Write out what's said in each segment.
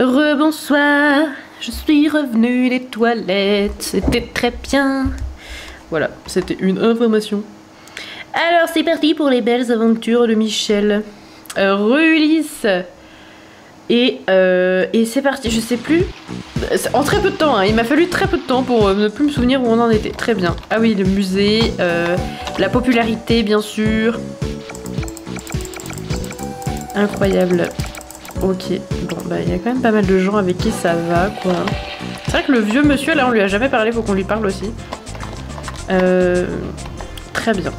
Rebonsoir, je suis revenue des toilettes, c'était très bien. Voilà, c'était une information. Alors c'est parti pour les belles aventures de Michel. Ulysse. Et c'est parti, je sais plus. En très peu de temps, hein. Il m'a fallu très peu de temps pour ne plus me souvenir où on en était. Très bien. Ah oui, le musée, la popularité bien sûr. Incroyable. Ok, bon bah il y a quand même pas mal de gens avec qui ça va quoi. C'est vrai que le vieux monsieur là on lui a jamais parlé, faut qu'on lui parle aussi. Très bien.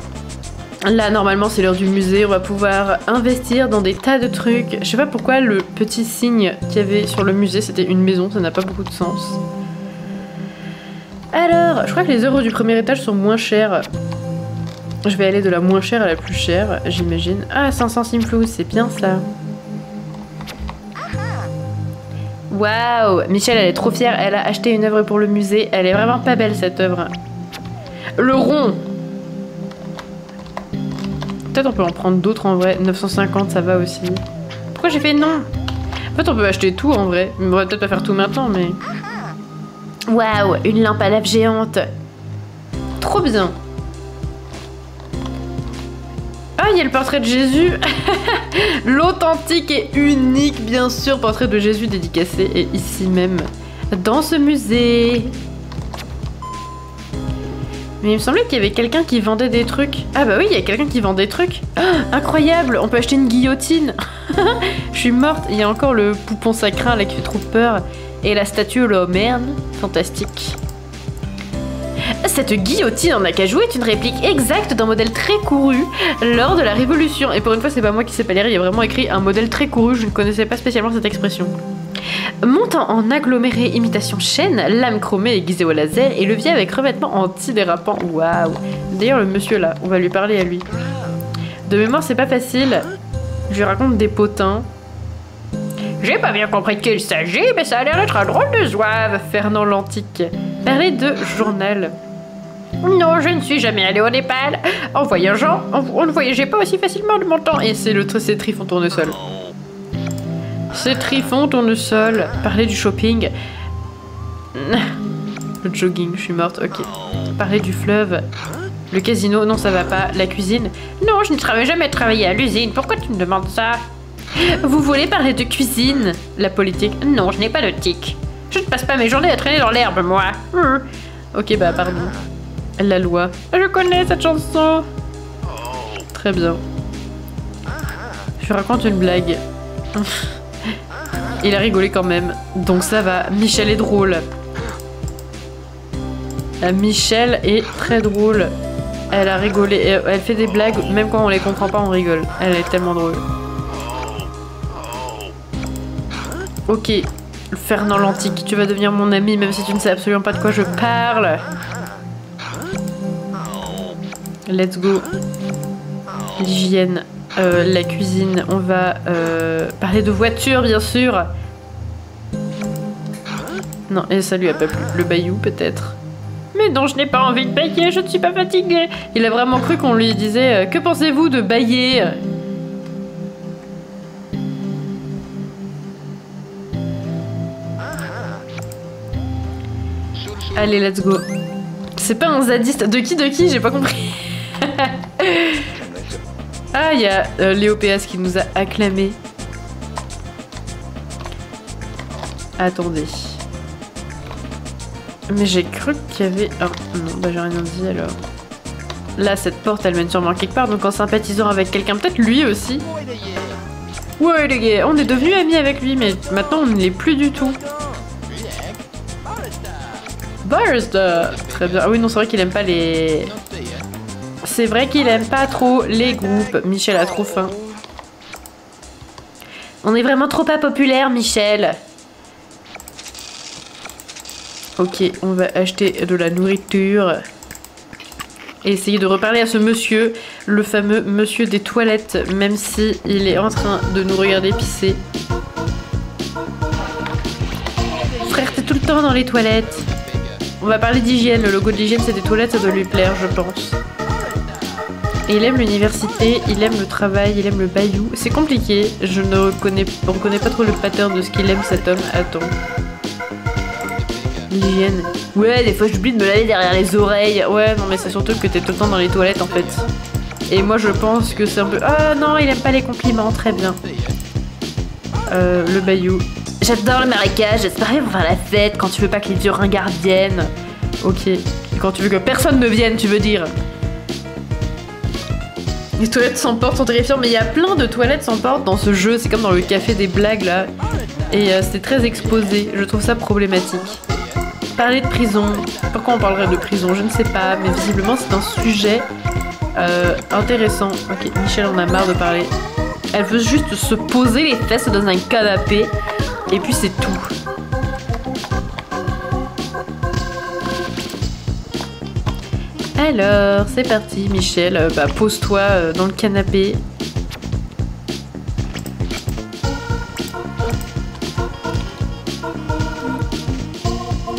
Là normalement c'est l'heure du musée, on va pouvoir investir dans des tas de trucs. Je sais pas pourquoi le petit signe qu'il y avait sur le musée c'était une maison, ça n'a pas beaucoup de sens. Alors, je crois que les œuvres du premier étage sont moins chères. Je vais aller de la moins chère à la plus chère, j'imagine. Ah, 500 simflous, c'est bien ça. Waouh, Michel, elle est trop fière. Elle a acheté une œuvre pour le musée. Elle est vraiment pas belle, cette œuvre. Le rond. Peut-être on peut en prendre d'autres, en vrai. 950, ça va aussi. Pourquoi j'ai fait non? En fait, on peut acheter tout, en vrai. On va peut-être pas faire tout maintenant, mais... Waouh, une lampe à lave géante. Trop bien. Ah, il y a le portrait de Jésus. L'authentique et unique, bien sûr, portrait de Jésus dédicacé est ici même, dans ce musée. Mais il me semblait qu'il y avait quelqu'un qui vendait des trucs. Ah bah oui, il y a quelqu'un qui vend des trucs. Ah, incroyable, on peut acheter une guillotine. Je suis morte. Il y a encore le poupon sacrin là qui fait trop peur. Et la statue Lomerne. Fantastique. Cette guillotine en acajou est une réplique exacte d'un modèle très couru lors de la Révolution. Et pour une fois, c'est pas moi qui sais pas lire, il y a vraiment écrit un modèle très couru, je ne connaissais pas spécialement cette expression. Montant en aggloméré imitation chaîne, lame chromée aiguisée au laser et levier avec revêtement antidérapant. Waouh! D'ailleurs, le monsieur là, on va lui parler à lui. De mémoire, c'est pas facile. Je lui raconte des potins. J'ai pas bien compris de qui il s'agit, mais ça a l'air d'être un drôle de zouave. Fernand l'Antique. Parler de journal. Non, je ne suis jamais allée au Népal. En voyageant, on ne voyageait pas aussi facilement de mon temps. Et c'est Trifon Tournesol. C'est Trifon Tournesol. Parler du shopping. Le jogging, je suis morte, ok. Parler du fleuve. Le casino, non ça va pas. La cuisine. Non, je ne jamais travaillé à l'usine. Pourquoi tu me demandes ça? Vous voulez parler de cuisine? La politique. Non, je n'ai pas de tic. Je ne passe pas mes journées à traîner dans l'herbe, moi. Ok, bah pardon. La loi. Je connais cette chanson. Très bien. Je raconte une blague. Il a rigolé quand même. Donc ça va. Michel est drôle. Michel est très drôle. Elle a rigolé. Elle fait des blagues. Même quand on les comprend pas, on rigole. Elle est tellement drôle. Ok. Fernand l'Antique, tu vas devenir mon ami même si tu ne sais absolument pas de quoi je parle. Let's go. L'hygiène, la cuisine, on va parler de voiture bien sûr. Non, et ça lui a pas plu. Le bayou peut-être. Mais non, je n'ai pas envie de bailler, je ne suis pas fatiguée. Il a vraiment cru qu'on lui disait que pensez-vous de bailler? Allez, let's go. C'est pas un zadiste. De qui? J'ai pas compris. Ah, il y a Léo PS qui nous a acclamé. Attendez. Mais j'ai cru qu'il y avait... Oh, non, bah j'ai rien dit alors. Là, cette porte, elle mène sûrement quelque part. Donc en sympathisant avec quelqu'un, peut-être lui aussi. Ouais, les gars, on est devenus amis avec lui, mais maintenant on ne l'est plus du tout. Très bien. Ah oui, non, c'est vrai qu'il aime pas les... C'est vrai qu'il aime pas trop les groupes. Michel a trop faim. On est vraiment trop pas populaire, Michel. Ok, on va acheter de la nourriture. Et essayer de reparler à ce monsieur, le fameux monsieur des toilettes, même si il est en train de nous regarder pisser. Frère, t'es tout le temps dans les toilettes. On va parler d'hygiène. Le logo de l'hygiène, c'est des toilettes, ça doit lui plaire, je pense. Et il aime l'université, il aime le travail, il aime le bayou. C'est compliqué, on reconnaît pas trop le pattern de ce qu'il aime cet homme. Attends. L'hygiène. Ouais, des fois j'oublie de me laver derrière les oreilles. Ouais, non mais c'est surtout que t'es tout le temps dans les toilettes en fait. Et moi je pense que c'est un peu... Ah non, il aime pas les compliments, très bien. Le bayou. J'adore le marécage, c'est pareil pour faire la fête quand tu veux pas que les vieux ringards viennent. Ok. Et quand tu veux que personne ne vienne, tu veux dire. Les toilettes sans porte sont terrifiantes, mais il y a plein de toilettes sans porte dans ce jeu. C'est comme dans le café des blagues là. Et c'est très exposé. Je trouve ça problématique. Parler de prison. Pourquoi on parlerait de prison? Je ne sais pas. Mais visiblement c'est un sujet intéressant. Ok, Michel en a marre de parler. Elle veut juste se poser les fesses dans un canapé. Et puis c'est tout. Alors, c'est parti, Michel. Bah, pose-toi dans le canapé.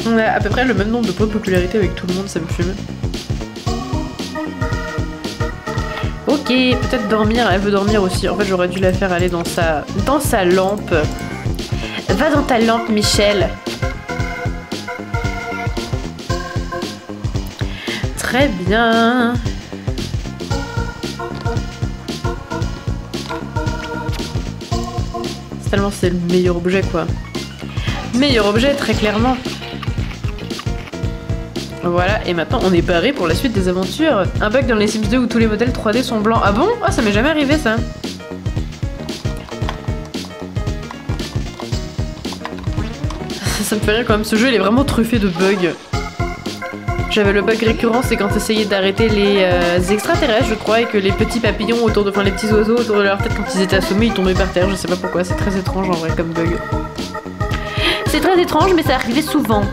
On a à peu près le même nombre de points de popularité avec tout le monde, ça me fume. Ok, peut-être dormir. Elle veut dormir aussi. En fait, j'aurais dû la faire aller dans sa lampe. Va dans ta lampe, Michel. Très bien. Tellement c'est le meilleur objet quoi. Meilleur objet très clairement. Voilà, et maintenant on est barré pour la suite des aventures. Un bug dans les Sims 2 où tous les modèles 3D sont blancs. Ah bon? Ah ça m'est jamais arrivé ça. Ça me fait rire quand même, ce jeu il est vraiment truffé de bugs. J'avais le bug récurrent, c'est quand t'essayais d'arrêter les extraterrestres, je crois, et que les petits papillons autour de... Enfin, les petits oiseaux autour de leur tête, quand ils étaient assommés, ils tombaient par terre. Je sais pas pourquoi, c'est très étrange en vrai comme bug. C'est très étrange, mais ça arrivait souvent.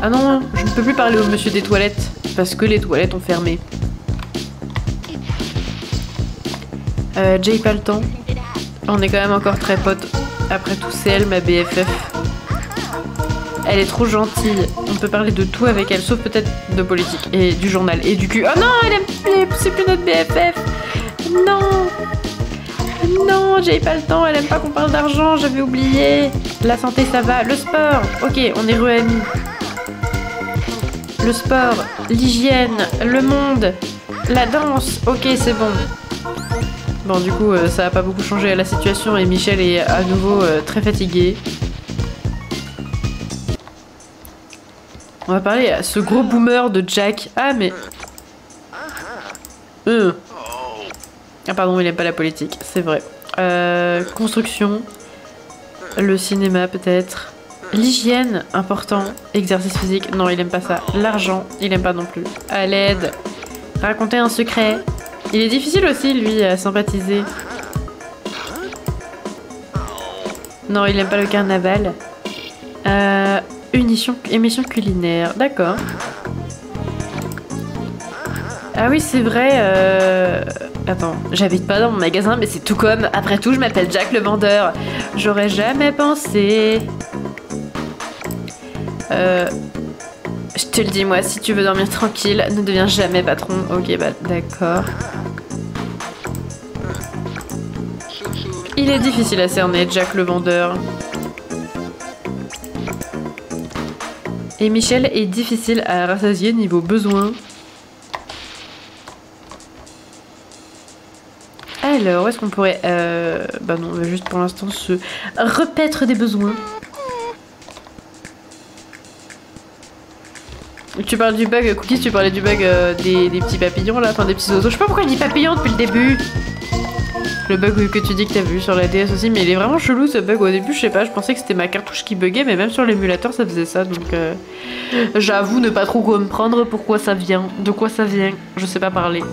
Ah non, je ne peux plus parler au monsieur des toilettes, parce que les toilettes ont fermé. Jay pas le temps. On est quand même encore très potes. Après tout, c'est elle, ma BFF. Elle est trop gentille. On peut parler de tout avec elle, sauf peut-être de politique et du journal et du cul. Oh non, c'est plus notre BFF. Non. Non, j'ai pas le temps. Elle aime pas qu'on parle d'argent. J'avais oublié. La santé, ça va. Le sport. Ok, on est re-amis. Le sport, l'hygiène, le monde, la danse. Ok, c'est bon. Bon, du coup, ça a pas beaucoup changé la situation et Michel est à nouveau très fatigué. On va parler à ce gros boomer de Jack. Ah, mais... Ah pardon, il aime pas la politique, c'est vrai. Construction. Le cinéma, peut-être. L'hygiène, important. Exercice physique, non, il aime pas ça. L'argent, il aime pas non plus. À l'aide. Raconter un secret. Il est difficile aussi, lui, à sympathiser. Non, il aime pas le carnaval. Une émission culinaire, d'accord. Ah oui, c'est vrai. Attends, j'habite pas dans mon magasin, mais c'est tout comme. Après tout, je m'appelle Jack le vendeur. J'aurais jamais pensé. Je te le dis, moi, si tu veux dormir tranquille, ne deviens jamais patron. Ok, bah d'accord. Il est difficile à cerner, Jack le vendeur. Et Michel est difficile à rassasier niveau besoin. Alors, où est-ce qu'on pourrait... Bah non, on va juste pour l'instant se repaître des besoins. Tu parles du bug, Cookies, tu parlais du bug des petits papillons là, enfin des petits oiseaux. Je sais pas pourquoi je dis papillons depuis le début. Le bug que tu dis que t'as vu sur la DS aussi, mais il est vraiment chelou ce bug au début, je sais pas, je pensais que c'était ma cartouche qui buguait, mais même sur l'émulateur ça faisait ça, donc j'avoue ne pas trop comprendre pourquoi ça vient, de quoi ça vient, je sais pas parler.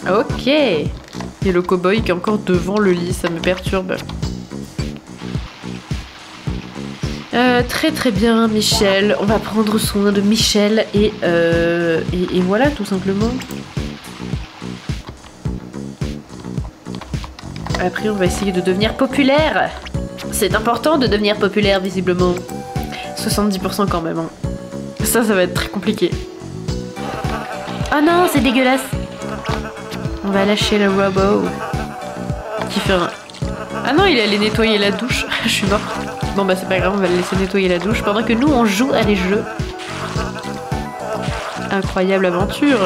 Ok. Il y a le cow-boy qui est encore devant le lit, ça me perturbe. Très très bien, Michel. On va prendre soin de Michel et voilà, tout simplement. Après, on va essayer de devenir populaire. C'est important de devenir populaire, visiblement. 70% quand même. Hein. Ça va être très compliqué. Oh non, c'est dégueulasse. On va lâcher le robot. Qui fait un... Ah non, il est allé nettoyer la douche. Je suis morte. Bon bah c'est pas grave, on va le laisser nettoyer la douche pendant que nous on joue à des jeux. Incroyable aventure.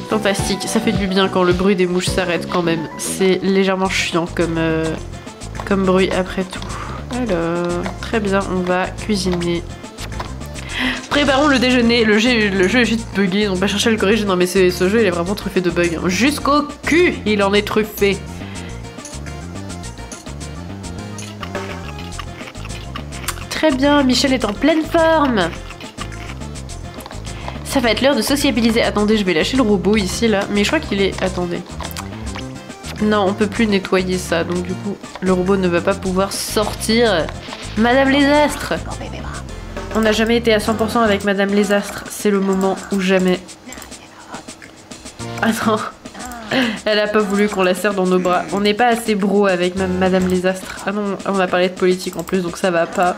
Fantastique, ça fait du bien quand le bruit des mouches s'arrête quand même. C'est légèrement chiant comme bruit après tout. Alors, très bien, on va cuisiner. Préparons le déjeuner. Le jeu est juste bugué, on va chercher à le corriger. Non mais ce jeu il est vraiment truffé de bugs. Jusqu'au cul, il en est truffé. Très bien, Michel est en pleine forme. Ça va être l'heure de sociabiliser. Attendez, je vais lâcher le robot ici là. Mais je crois qu'il est... Attendez. Non, on peut plus nettoyer ça. Donc du coup, le robot ne va pas pouvoir sortir. Madame les Astres. On n'a jamais été à 100% avec Madame les Astres. C'est le moment ou jamais. Attends. Elle a pas voulu qu'on la serre dans nos bras. On n'est pas assez bro avec Madame les Astres. Ah non, on va parler de politique en plus, donc ça va pas.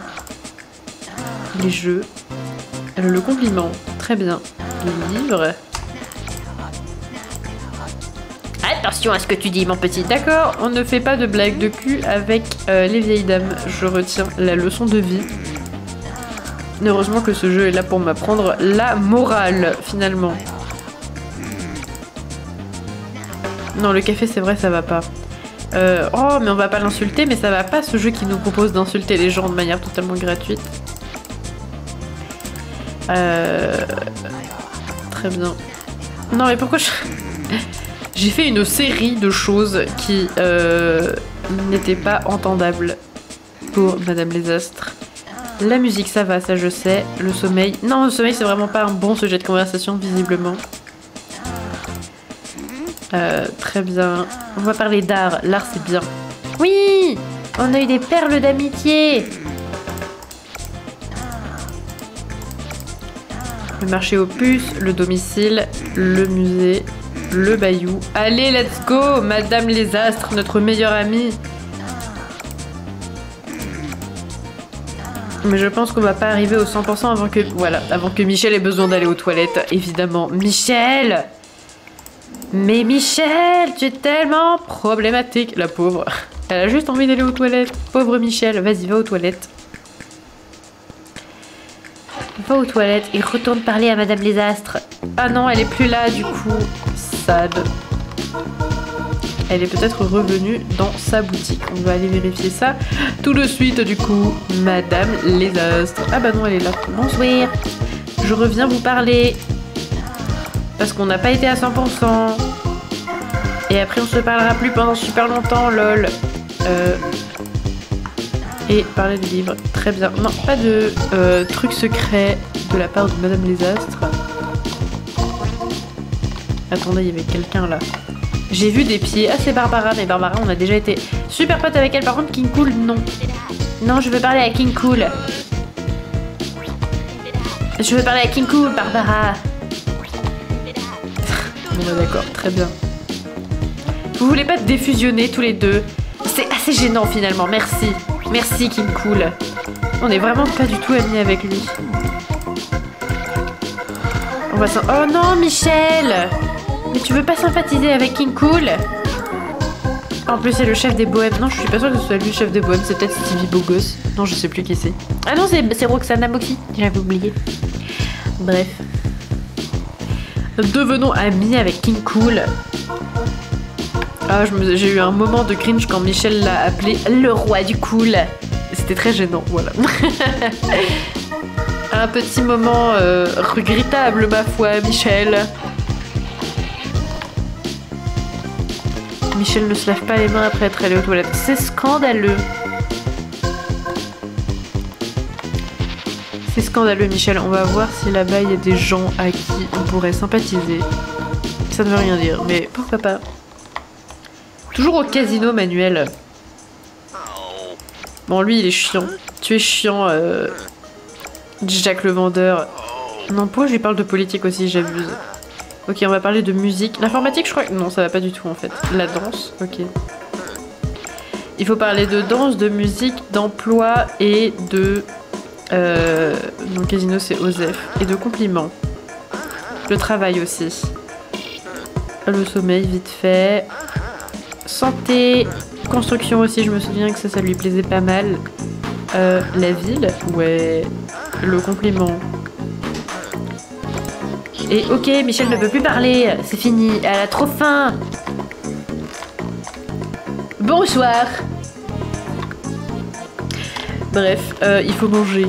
Les jeux. Le compliment. Très bien. Les livres. Attention à ce que tu dis, mon petit. D'accord, on ne fait pas de blagues de cul avec les vieilles dames. Je retiens la leçon de vie. Heureusement que ce jeu est là pour m'apprendre la morale, finalement. Non, le café, c'est vrai, ça va pas. Oh, mais on va pas l'insulter, mais ça va pas, ce jeu qui nous propose d'insulter les gens de manière totalement gratuite. Très bien. Non, mais pourquoi je... J'ai fait une série de choses qui n'étaient pas entendables pour Madame les Astres. La musique, ça va, ça je sais. Le sommeil... Non, le sommeil, c'est vraiment pas un bon sujet de conversation, visiblement. Très bien. On va parler d'art. L'art, c'est bien. Oui! On a eu des perles d'amitié! Le marché aux puces, le domicile, le musée, le bayou. Allez, let's go! Madame les Astres, notre meilleure amie. Mais je pense qu'on va pas arriver au 100% avant que... Voilà, avant que Michel ait besoin d'aller aux toilettes, évidemment. Michel! Mais Michel, tu es tellement problématique. La pauvre. Elle a juste envie d'aller aux toilettes. Pauvre Michel, vas-y, va aux toilettes. Va aux toilettes et retourne parler à Madame les Astres. Ah non, elle est plus là, du coup. Sad. Elle est peut-être revenue dans sa boutique. On va aller vérifier ça tout de suite, du coup. Madame les Astres. Ah bah non, elle est là. Bonsoir. Je reviens vous parler. Parce qu'on n'a pas été à 100%. Et après, on se parlera plus pendant super longtemps, lol. Et parler de livres. Très bien. Non, pas de truc secret de la part de Madame les Astres. Attendez, il y avait quelqu'un là. J'ai vu des pieds. Ah, c'est Barbara. Mais Barbara, on a déjà été super potes avec elle. Par contre, King Cool, non. Non, je veux parler à King Cool. Je veux parler à King Cool, Barbara. Bon, bah d'accord, très bien. Vous voulez pas défusionner tous les deux? C'est assez gênant finalement, merci. Merci King Cool. On est vraiment pas du tout amis avec lui. On va s'en... Oh non, Michel! Mais tu veux pas sympathiser avec King Cool? En plus, c'est le chef des bohèmes. Non, je suis pas sûre que ce soit lui le chef des bohèmes. C'est peut-être Stevie Bogos. Non, je sais plus qui c'est. Ah non, c'est Roxana Moxie. J'avais oublié. Bref. Devenons amis avec King Cool. Ah, j'ai eu un moment de cringe quand Michel l'a appelé le roi du cool. C'était très gênant, voilà. Un petit moment regrettable, ma foi, Michel. Michel ne se lave pas les mains après être allé aux toilettes. C'est scandaleux. C'est scandaleux, Michel. On va voir si là-bas il y a des gens à qui on pourrait sympathiser. Ça ne veut rien dire, mais pourquoi pas. Toujours au casino, Manuel. Bon, lui, il est chiant. Tu es chiant, Jack le vendeur. Non, pourquoi je lui parle de politique aussi, j'abuse. Ok, on va parler de musique. L'informatique, je crois que... Non, ça va pas du tout, en fait. La danse, ok. Il faut parler de danse, de musique, d'emploi et de... Donc casino, c'est Osef. Et de compliments. Le travail aussi. Le sommeil, vite fait. Santé. Construction aussi, je me souviens que ça lui plaisait pas mal. La ville, ouais. Le compliment. Et ok, Michel ne peut plus parler, c'est fini, elle a trop faim. Bonsoir. Bref, il faut manger.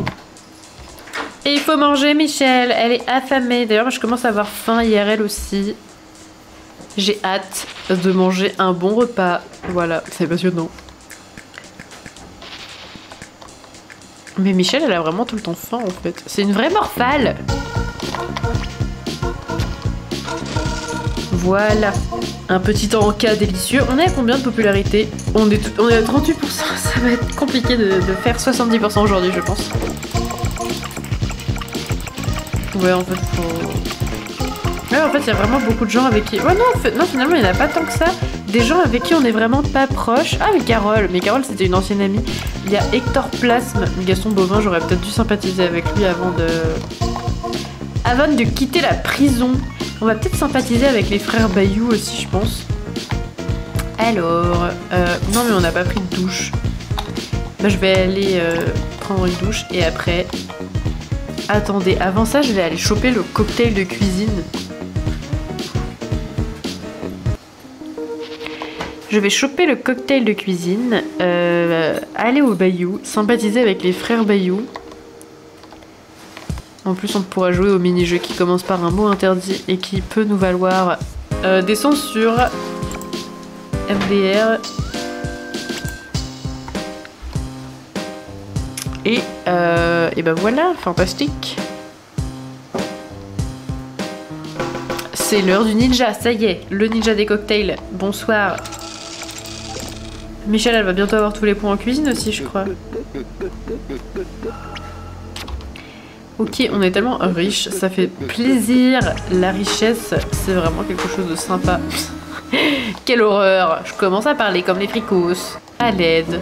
Et il faut manger, Michel, elle est affamée. D'ailleurs, je commence à avoir faim IRL aussi. J'ai hâte de manger un bon repas. Voilà, c'est passionnant. Mais Michel, elle a vraiment tout le temps faim en fait. C'est une vraie morphale. Voilà, un petit encas délicieux. On est à combien de popularité? On est à 38%. Ça va être compliqué de faire 70% aujourd'hui, je pense. Ouais, en fait, faut... Ouais, en fait, il y a vraiment beaucoup de gens avec qui... Ouais, non, en fait, non, finalement, il n'y en a pas tant que ça. Des gens avec qui on est vraiment pas proche. Ah, mais Carole. Mais Carole, c'était une ancienne amie. Il y a Hector Plasme, Gaston Bovin. J'aurais peut-être dû sympathiser avec lui avant de quitter la prison. On va peut-être sympathiser avec les frères Bayou aussi, je pense. Alors... non, mais on n'a pas pris de douche. Bah, je vais aller prendre une douche et après... Attendez, avant ça, je vais aller choper le cocktail de cuisine. Je vais choper le cocktail de cuisine, aller au Bayou, sympathiser avec les frères Bayou. En plus, on pourra jouer au mini-jeu qui commence par un mot interdit et qui peut nous valoir des censures. MDR. Et ben voilà, fantastique. C'est l'heure du ninja, ça y est, le ninja des cocktails. Bonsoir. Michel, elle va bientôt avoir tous les points en cuisine aussi, je crois. Ok, on est tellement riche, ça fait plaisir. La richesse, c'est vraiment quelque chose de sympa. Quelle horreur! Je commence à parler comme les fricos. À l'aide.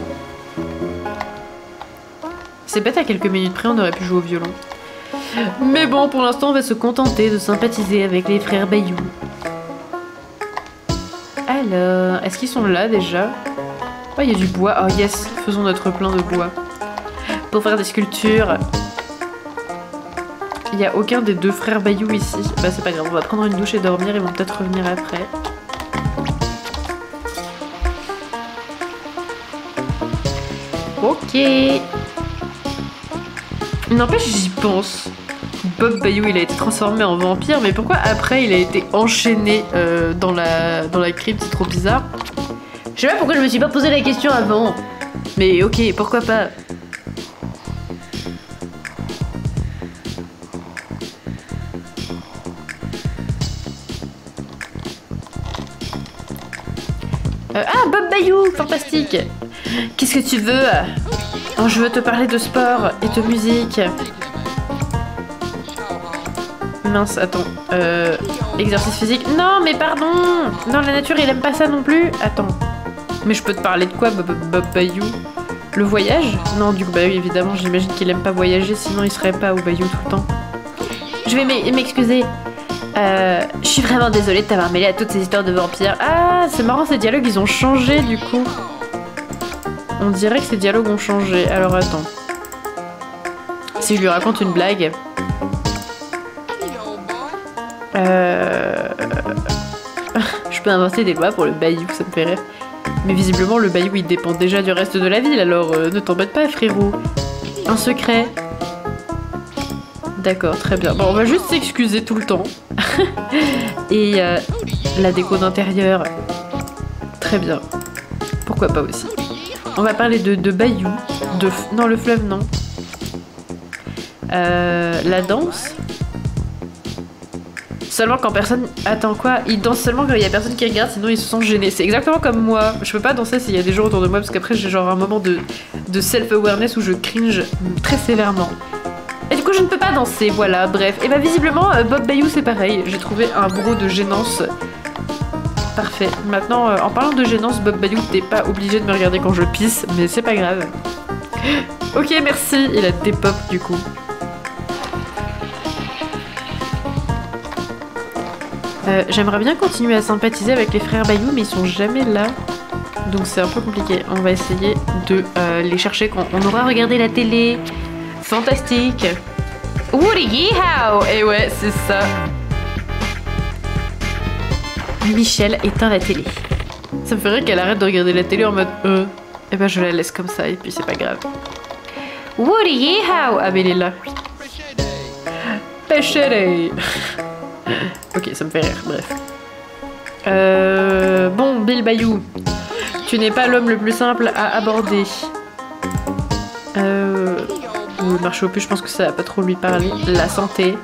C'est bête, à quelques minutes près, on aurait pu jouer au violon. Mais bon, pour l'instant, on va se contenter de sympathiser avec les frères Bayou. Alors, est-ce qu'ils sont là déjà? Oh, il y a du bois. Oh yes, faisons notre plein de bois. Pour faire des sculptures. Il n'y a aucun des deux frères Bayou ici. Bah c'est pas grave, on va prendre une douche et dormir, ils vont peut-être revenir après. Ok. N'empêche, j'y pense. Bob Bayou, il a été transformé en vampire, mais pourquoi après il a été enchaîné dans la crypte? C'est trop bizarre. Je sais pas pourquoi je me suis pas posé la question avant. Mais ok, pourquoi pas. Ah, Bob Bayou, fantastique. Qu'est-ce que tu veux? Oh, je veux te parler de sport et de musique. Mince, attends. Exercice physique. Non, mais pardon. Non, la nature, il aime pas ça non plus. Attends. Mais je peux te parler de quoi, Bob Bayou? Le voyage? Non, du coup, bah oui, évidemment, j'imagine qu'il aime pas voyager, sinon il serait pas au Bayou tout le temps. Je vais m'excuser. Je suis vraiment désolée de t'avoir mêlé à toutes ces histoires de vampires. Ah, c'est marrant, ces dialogues, ils ont changé, du coup. On dirait que ces dialogues ont changé. Alors, attends. Si je lui raconte une blague... Je peux inventer des lois pour le Bayou, ça me fait rire. Mais visiblement, le Bayou, il dépend déjà du reste de la ville, alors ne t'embête pas, frérot. Un secret. D'accord, très bien. Bon, on va juste s'excuser tout le temps. Et la déco d'intérieur. Très bien. Pourquoi pas aussi. On va parler de Bayou. Non, le fleuve, non. La danse. Seulement quand personne... Attends, quoi? Ils dansent seulement quand il y a personne qui regarde, sinon ils se sentent gênés. C'est exactement comme moi. Je peux pas danser s'il y a des gens autour de moi, parce qu'après j'ai genre un moment de self-awareness où je cringe très sévèrement. Et du coup, coup je ne peux pas danser, voilà, bref. Et bah visiblement, Bob Bayou c'est pareil. J'ai trouvé un bro de gênance. Parfait. Maintenant, en parlant de gênance, Bob Bayou, t'es pas obligé de me regarder quand je pisse, mais c'est pas grave. Ok, merci. Il a des pop du coup. J'aimerais bien continuer à sympathiser avec les frères Bayou, mais ils sont jamais là. Donc c'est un peu compliqué. On va essayer de les chercher quand on aura regardé la télé. Fantastique. Woody Yeehaw. Et ouais, c'est ça. Michel éteint la télé. Ça me ferait qu'elle arrête de regarder la télé en mode et ben je la laisse comme ça et puis c'est pas grave. Woody Yeehaw. Ah mais il est là. Péchere. Ok, ça me fait rire, bref. Bon, Bill Bayou. Tu n'es pas l'homme le plus simple à aborder. Le marché aux puces, je pense que ça va pas trop lui parler. La santé.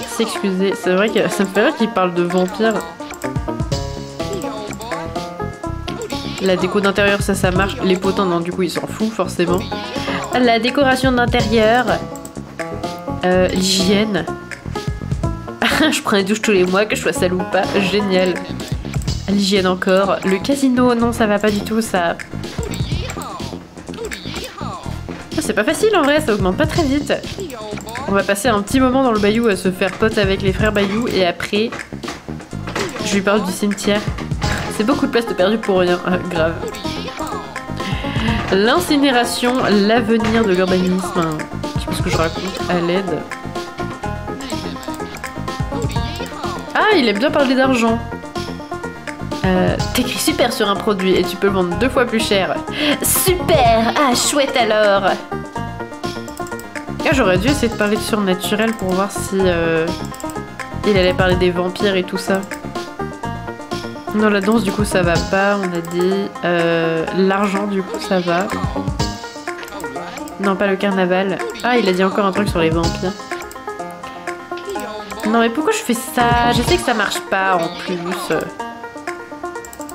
S'excuser. C'est vrai que ça me fait rire qu'il parle de vampires. La déco d'intérieur, ça marche. Les potins, non, du coup, ils s'en foutent, forcément. La décoration d'intérieur. L'hygiène. Je prends une douche tous les mois, que je sois sale ou pas. Génial. L'hygiène encore. Le casino, non, ça va pas du tout, ça. C'est pas facile en vrai, ça augmente pas très vite. On va passer un petit moment dans le bayou à se faire pote avec les frères Bayou et après, je lui parle du cimetière. C'est beaucoup de place de perdu pour rien, grave. L'incinération, l'avenir de l'urbanisme. Je sais pas ce que je raconte à l'aide. Ah, il aime bien parler d'argent. T'écris super sur un produit et tu peux le vendre 2 fois plus cher. Super! Ah, chouette alors! Ah, j'aurais dû essayer de parler de surnaturel pour voir si il allait parler des vampires et tout ça. Non, la danse du coup ça va pas, on a dit. L'argent du coup ça va. Non, pas le carnaval. Ah, il a dit encore un truc sur les vampires. Non mais pourquoi je fais ça? Je sais que ça marche pas en plus.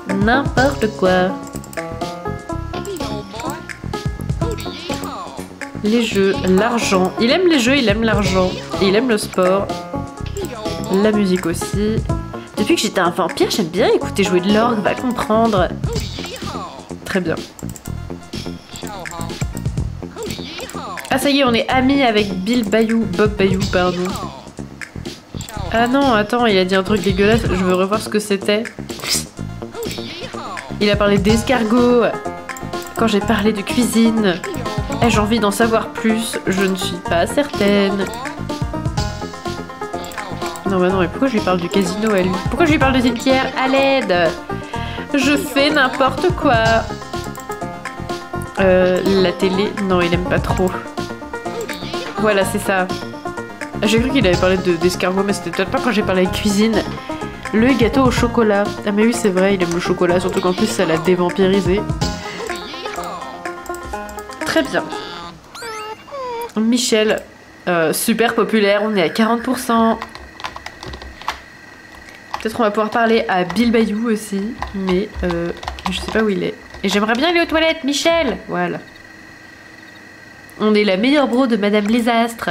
N'importe quoi. Les jeux, l'argent. Il aime les jeux, il aime l'argent. Et il aime le sport. La musique aussi. Depuis que j'étais un vampire, j'aime bien écouter jouer de l'orgue, va comprendre. Très bien. Ah ça y est, on est amis avec Bill Bayou, Bob Bayou, pardon. Ah non, attends, il a dit un truc dégueulasse, je veux revoir ce que c'était. Il a parlé d'escargots. Quand j'ai parlé de cuisine, ai-je envie d'en savoir plus? Je ne suis pas certaine. Non, bah non, mais pourquoi je lui parle du casino à lui? Pourquoi je lui parle de cimetière? À l'aide! Je fais n'importe quoi. La télé, non, il aime pas trop. Voilà, c'est ça. J'ai cru qu'il avait parlé d'escargot, mais c'était peut-être pas quand j'ai parlé de cuisine. Le gâteau au chocolat. Ah mais oui, c'est vrai, il aime le chocolat, surtout qu'en plus ça l'a dévampirisé. Très bien. Michel, super populaire, on est à 40%. Peut-être on va pouvoir parler à Bill Bayou aussi, mais je sais pas où il est. Et j'aimerais bien aller aux toilettes, Michel. Voilà. On est la meilleure bro de Madame les Astres.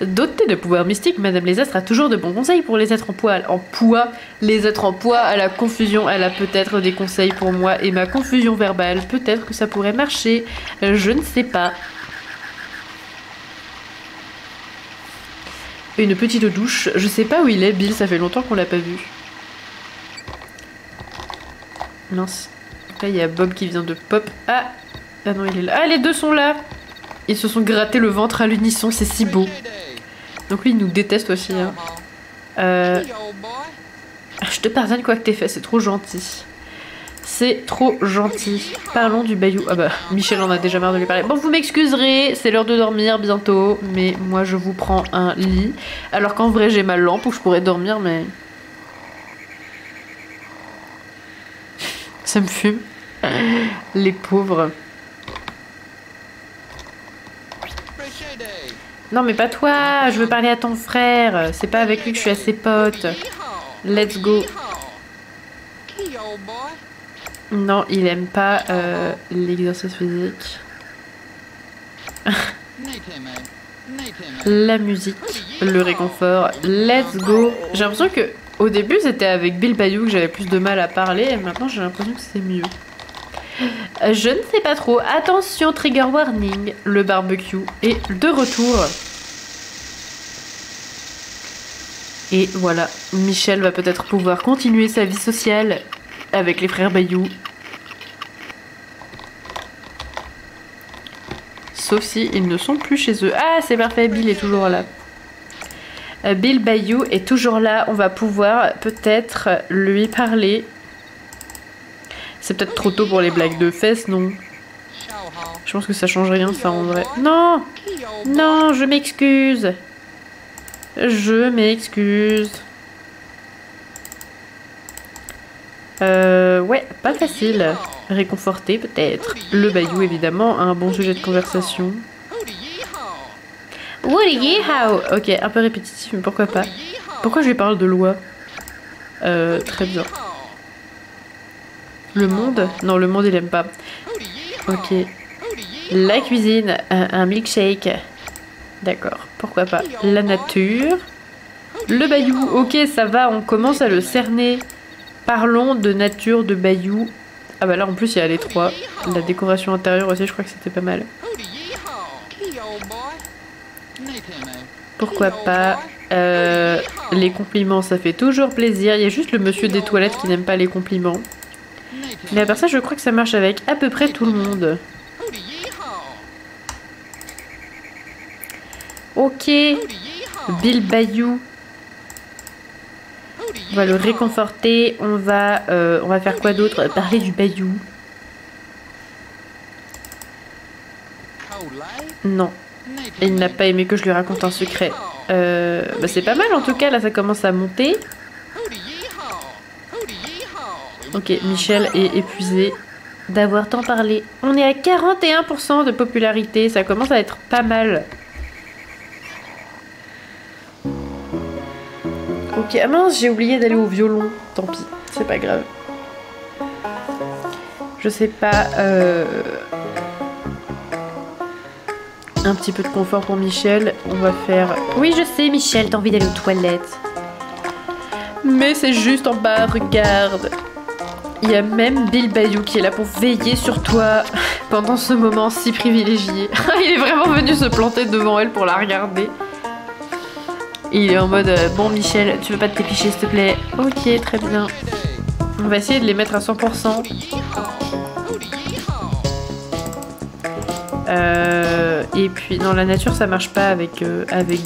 Dotée de pouvoirs mystiques, Madame les Astres a toujours de bons conseils pour les êtres en poids. Les êtres en poids, à la confusion, elle a peut-être des conseils pour moi et ma confusion verbale. Peut-être que ça pourrait marcher, je ne sais pas. Une petite douche, je sais pas où il est, Bill, ça fait longtemps qu'on l'a pas vu. Mince. Là, il y a Bob qui vient de pop. Ah non, il est là. Ah, les deux sont là. Ils se sont grattés le ventre à l'unisson, c'est si beau. Donc lui, il nous déteste aussi. Hein. Je te pardonne quoi que t'aies fait, c'est trop gentil. C'est trop gentil. Parlons du Bayou. Ah bah, Michel en a déjà marre de lui parler. Bon, vous m'excuserez, c'est l'heure de dormir bientôt. Mais moi, je vous prends un lit. Alors qu'en vrai, j'ai ma lampe où je pourrais dormir, mais... Ça me fume. Les pauvres. Non mais pas toi, je veux parler à ton frère. C'est pas avec lui que je suis assez pote. Let's go. Non, il aime pas l'exercice physique. La musique, le réconfort, let's go. J'ai l'impression que au début c'était avec Bill Bayou que j'avais plus de mal à parler et maintenant j'ai l'impression que c'est mieux. Je ne sais pas trop. Attention, trigger warning, le barbecue est de retour. Et voilà, Michel va peut-être pouvoir continuer sa vie sociale avec les frères Bayou. Sauf si ils ne sont plus chez eux. Ah, c'est parfait, Bill est toujours là. Bill Bayou est toujours là. On va pouvoir peut-être lui parler. C'est peut-être trop tôt pour les blagues de fesses, non? Je pense que ça change rien, ça, en vrai. Non! Non, je m'excuse. Je m'excuse. Ouais, pas facile. Réconforté, peut-être. Le Bayou, évidemment, un bon sujet de conversation. Woody Yeehaw! Ok, un peu répétitif, mais pourquoi pas. Pourquoi je lui parle de loi? Très bien. Le monde? Non, le monde, il aime pas. Ok. La cuisine, un milkshake. D'accord, pourquoi pas. La nature. Le Bayou, ok, ça va, on commence à le cerner. Parlons de nature, de Bayou. Ah bah là, en plus, il y a les trois. La décoration intérieure aussi, je crois que c'était pas mal. Pourquoi pas. Les compliments, ça fait toujours plaisir. Il y a juste le monsieur des toilettes qui n'aime pas les compliments. Mais à part ça, je crois que ça marche avec à peu près tout le monde. Ok. Bill Bayou. On va le réconforter. On va faire quoi d'autre? Parler du Bayou. Non. Il n'a pas aimé que je lui raconte un secret. Bah c'est pas mal en tout cas. Là, ça commence à monter. Ok, Michel est épuisé d'avoir tant parlé. On est à 41% de popularité. Ça commence à être pas mal. Ok, ah mince, j'ai oublié d'aller au violon. Tant pis, c'est pas grave. Je sais pas. Un petit peu de confort pour Michel. On va faire... Oui, je sais, Michel, t'as envie d'aller aux toilettes. Mais c'est juste en bas, regarde. Il y a même Bill Bayou qui est là pour veiller sur toi pendant ce moment si privilégié. Il est vraiment venu se planter devant elle pour la regarder. Et il est en mode bon Michel, tu veux pas te dépicher s'il te plaît? Ok, très bien. On va essayer de les mettre à 100%. Et puis dans la nature ça marche pas avec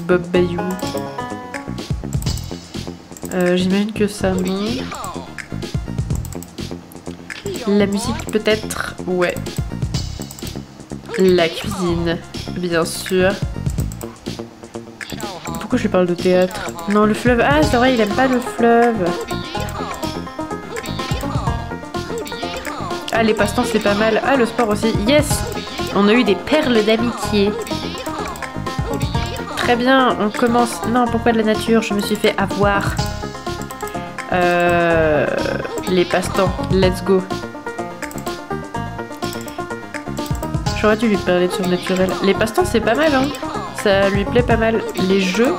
Bob Bayou. J'imagine que ça non. La musique peut-être, ouais. La cuisine, bien sûr. Pourquoi je lui parle de théâtre? Non, le fleuve. Ah, c'est vrai, il aime pas le fleuve. Ah, les passe-temps, c'est pas mal. Ah, le sport aussi. Yes! On a eu des perles d'amitié. Très bien, on commence... Non, pourquoi de la nature? Je me suis fait avoir. Les passe-temps. Let's go. J'aurais dû lui parler de surnaturel. Les passe-temps, c'est pas mal, hein. Ça lui plaît pas mal. Les jeux.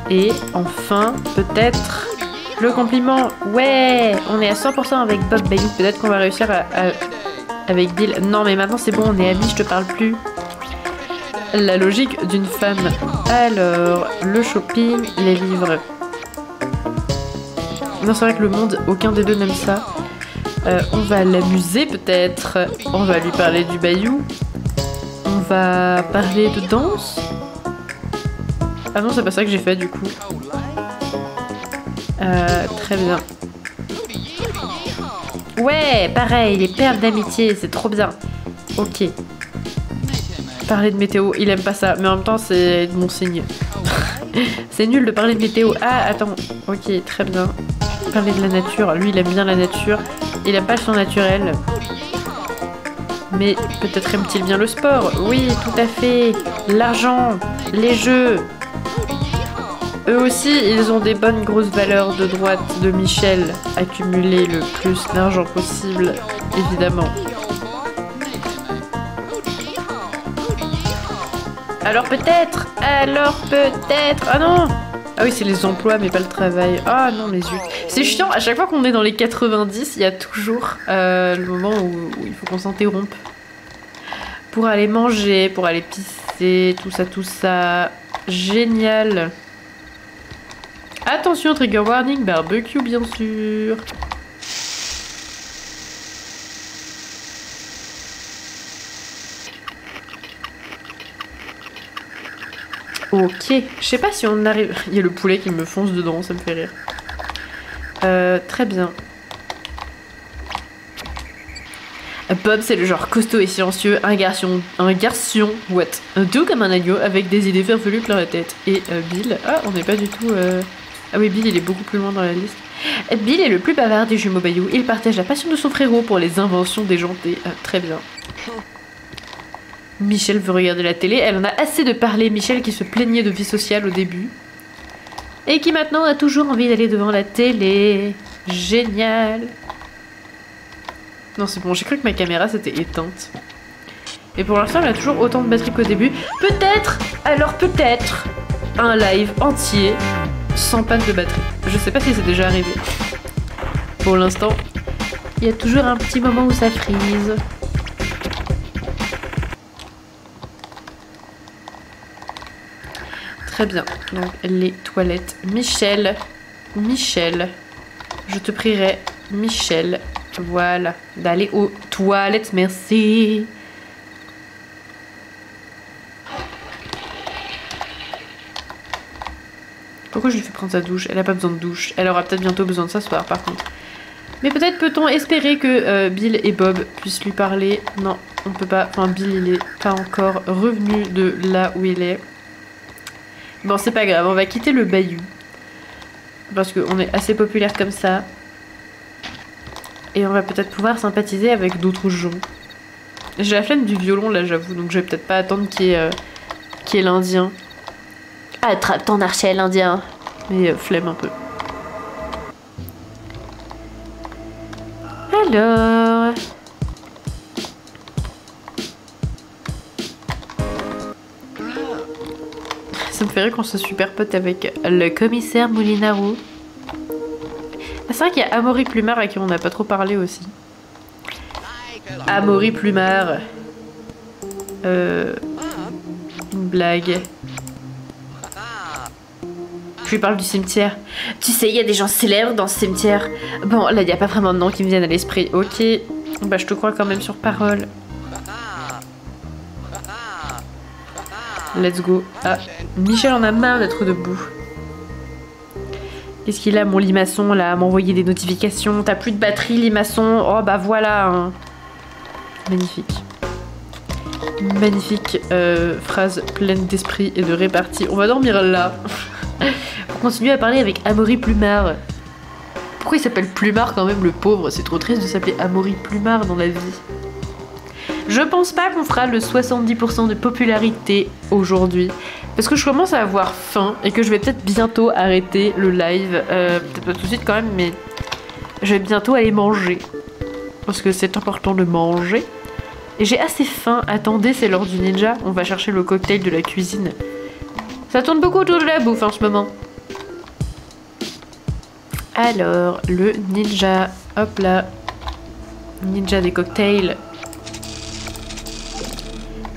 Et enfin, peut-être le compliment. Ouais, on est à 100% avec Bob Bayou. Peut-être qu'on va réussir avec Bill. Non, mais maintenant c'est bon, on est amis, je te parle plus. La logique d'une femme. Alors, le shopping, les livres. Non, c'est vrai que le monde, aucun des deux n'aime ça. On va l'amuser peut-être. On va lui parler du Bayou. On va parler de danse. Ah non, c'est pas ça que j'ai fait du coup. Très bien. Ouais, pareil, les perles d'amitié, c'est trop bien. Ok. Parler de météo, il aime pas ça, mais en même temps, c'est mon signe. C'est nul de parler de météo. Ah, attends. Ok, très bien. Parler de la nature. Lui, il aime bien la nature. Il aime pas le surnaturel. Mais peut-être aime-t-il bien le sport. Oui, tout à fait. L'argent, les jeux. Eux aussi, ils ont des bonnes grosses valeurs de droite de Michel. Accumuler le plus d'argent possible, évidemment. Alors peut-être. Alors peut-être. Ah non. Ah oui, c'est les emplois, mais pas le travail. Ah non, les yeux. C'est chiant, à chaque fois qu'on est dans les 90, il y a toujours le moment où il faut qu'on s'interrompe. Pour aller manger, pour aller pisser, tout ça, tout ça. Génial. Attention, trigger warning, barbecue, bien sûr. Ok, je sais pas si on arrive... Il y a le poulet qui me fonce dedans, ça me fait rire. Très bien. Bob, c'est le genre costaud et silencieux, un garçon, what? Doux comme un agneau, avec des idées farfelues plein la tête. Et Bill, ah, on n'est pas du tout... Ah oui, Bill, il est beaucoup plus loin dans la liste. Bill est le plus bavard des jumeaux Bayou. Il partage la passion de son frérot pour les inventions déjantées. Très bien. Michel veut regarder la télé. Elle en a assez de parler. Michel qui se plaignait de vie sociale au début. Et qui maintenant a toujours envie d'aller devant la télé. Génial. Non, c'est bon, j'ai cru que ma caméra s'était éteinte. Et pour l'instant, elle a toujours autant de batterie qu'au début. Peut-être, alors peut-être, un live entier sans panne de batterie. Je sais pas si c'est déjà arrivé. Pour l'instant, il y a toujours un petit moment où ça frise. Très bien. Donc, les toilettes. Michel, je te prierai, Michel, voilà, d'aller aux toilettes, merci. Pourquoi je lui fais prendre sa douche? Elle a pas besoin de douche. Elle aura peut-être bientôt besoin de s'asseoir, par contre. Mais peut-être peut-on espérer que Bill et Bob puissent lui parler. Non, on peut pas. Enfin, Bill, il est pas encore revenu de là où il est. Bon, c'est pas grave, on va quitter le bayou. Parce qu'on est assez populaire comme ça. Et on va peut-être pouvoir sympathiser avec d'autres gens. J'ai la flemme du violon là, j'avoue, donc je vais peut-être pas attendre qu'il y ait l'Indien. Attrape ton archet, l'Indien. Mais flemme un peu. Alors... Ça me fait rire qu'on soit super pote avec le commissaire Molinaro. Ah, c'est vrai qu'il y a Amaury Plumard à qui on n'a pas trop parlé aussi. Amaury Plumard. Une blague. Je lui parle du cimetière. Tu sais, il y a des gens célèbres dans ce cimetière. Bon, là, il n'y a pas vraiment de noms qui me viennent à l'esprit. Ok. Bah, je te crois quand même sur parole. Let's go. Ah, Michel en a marre d'être debout. Qu'est-ce qu'il a, mon limaçon, là, à m'envoyer des notifications? T'as plus de batterie, limaçon? Oh, bah voilà. Hein. Magnifique. Magnifique phrase pleine d'esprit et de répartie. On va dormir là. Pour continuer à parler avec Amaury Plumard. Pourquoi il s'appelle Plumard quand même, le pauvre? C'est trop triste de s'appeler Amaury Plumard dans la vie. Je pense pas qu'on fera le 70% de popularité aujourd'hui. Parce que je commence à avoir faim et que je vais peut-être bientôt arrêter le live. Peut-être pas tout de suite quand même, mais je vais bientôt aller manger. Parce que c'est important de manger. Et j'ai assez faim. Attendez, c'est l'heure du ninja. On va chercher le cocktail de la cuisine. Ça tourne beaucoup autour de la bouffe en ce moment. Alors, le ninja. Hop là. Ninja des cocktails.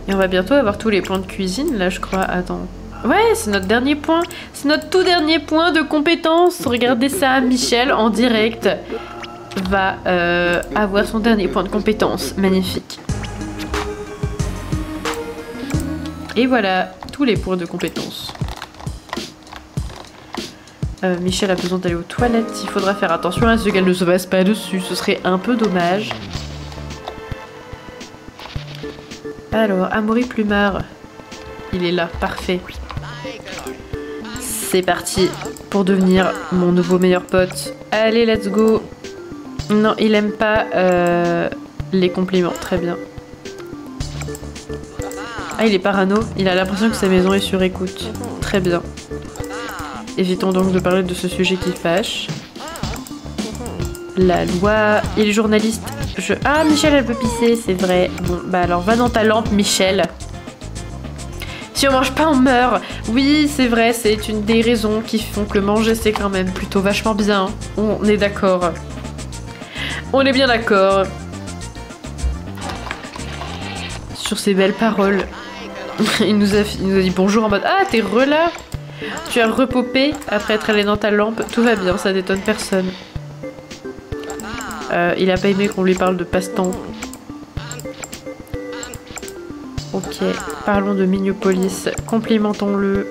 Et on va bientôt avoir tous les points de cuisine, là, je crois. Attends. Ouais, c'est notre dernier point. C'est notre tout dernier point de compétence. Regardez ça, Michel, en direct, va avoir son dernier point de compétence. Magnifique. Et voilà, tous les points de compétence. Michel a besoin d'aller aux toilettes. Il faudra faire attention à ce qu'elle ne se passe pas dessus. Ce serait un peu dommage. Alors, Amaury Plumard. Il est là, parfait. C'est parti pour devenir mon nouveau meilleur pote. Allez, let's go. Non, il aime pas les compliments. Très bien. Ah, il est parano. Il a l'impression que sa maison est sur écoute. Très bien. Évitons donc de parler de ce sujet qui fâche. La loi. Il est journaliste. Ah, Michel, elle peut pisser, c'est vrai. Bon, bah alors va dans ta lampe, Michel. Si on mange pas, on meurt. Oui, c'est vrai, c'est une des raisons qui font que manger, c'est quand même plutôt vachement bien. On est d'accord. On est bien d'accord. Sur ces belles paroles. il nous a dit bonjour en mode ah, t'es là. Tu as repopé après être allé dans ta lampe. Tout va bien, ça détonne personne. Il a pas aimé qu'on lui parle de passe-temps. Ok, parlons de Miniopolis. Complimentons-le.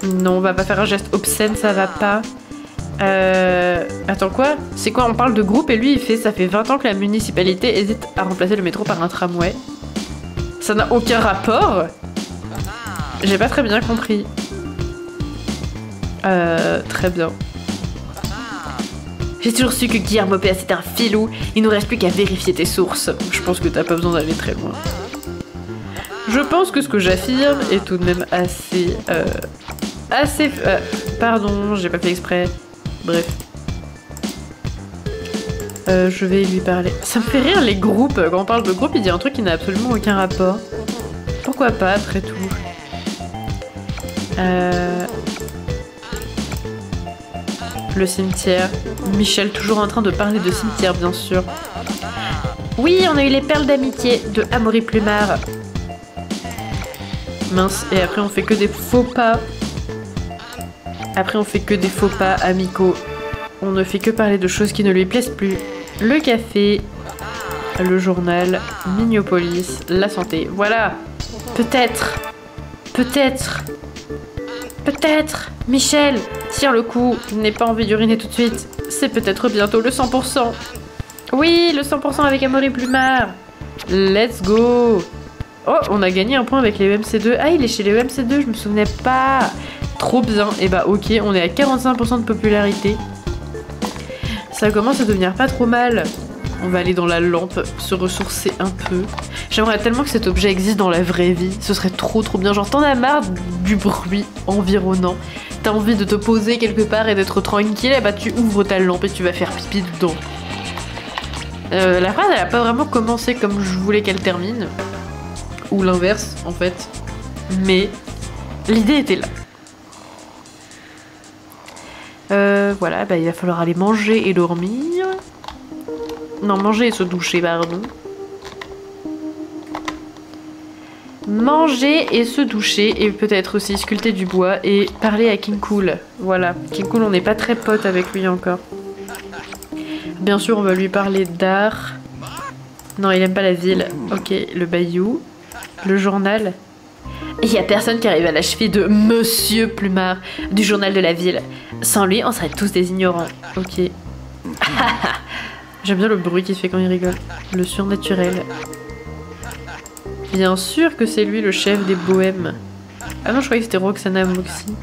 Non, on va pas faire un geste obscène, ça va pas. Attends, quoi? C'est quoi? On parle de groupe et lui il fait ça fait 20 ans que la municipalité hésite à remplacer le métro par un tramway. Ça n'a aucun rapport? J'ai pas très bien compris. Très bien. J'ai toujours su que Guillermo P.A. c'était un filou. Il nous reste plus qu'à vérifier tes sources. Je pense que t'as pas besoin d'aller très loin. Je pense que ce que j'affirme est tout de même assez... pardon, j'ai pas fait exprès. Bref. Je vais lui parler. Ça me fait rire les groupes. Quand on parle de groupe, il dit un truc qui n'a absolument aucun rapport. Pourquoi pas, après tout. Le cimetière. Michel, toujours en train de parler de cimetière, bien sûr. Oui, on a eu les perles d'amitié de Amaury Plumard. Mince, et après on fait que des faux pas. Après on fait que des faux pas amicaux. On ne fait que parler de choses qui ne lui plaisent plus. Le café, le journal, Miniopolis, la santé. Voilà. Peut-être. Peut-être. Peut-être. Michel, tiens le coup. Je n'ai pas envie d'uriner tout de suite. C'est peut-être bientôt le 100%. Oui, le 100% avec Amaury Plumard. Let's go. Oh, on a gagné un point avec les EMC2. Ah, il est chez les EMC2, je me souvenais pas. Trop bien. Et bah ok, on est à 45% de popularité. Ça commence à devenir pas trop mal. On va aller dans la lampe, se ressourcer un peu. J'aimerais tellement que cet objet existe dans la vraie vie. Ce serait trop bien. Genre, t'en as marre du bruit environnant. T'as envie de te poser quelque part et d'être tranquille. Et bah tu ouvres ta lampe et tu vas faire pipi dedans. La phrase, elle a pas vraiment commencé comme je voulais qu'elle termine. Ou l'inverse, en fait. Mais l'idée était là. Voilà, bah, il va falloir aller manger et dormir. Non, manger et se doucher, pardon. Manger et se doucher et peut-être aussi sculpter du bois et parler à King Cool. Voilà, King Cool, on n'est pas très potes avec lui encore. Bien sûr, on va lui parler d'art. Non, il aime pas la ville. Ok, le bayou. Le journal. Il y a personne qui arrive à la cheville de Monsieur Plumard du journal de la ville. Sans lui, on serait tous des ignorants. Ok. J'aime bien le bruit qu'il fait quand il rigole. Le surnaturel. Bien sûr que c'est lui le chef des bohèmes. Ah non, je croyais que c'était Roxana Moxie.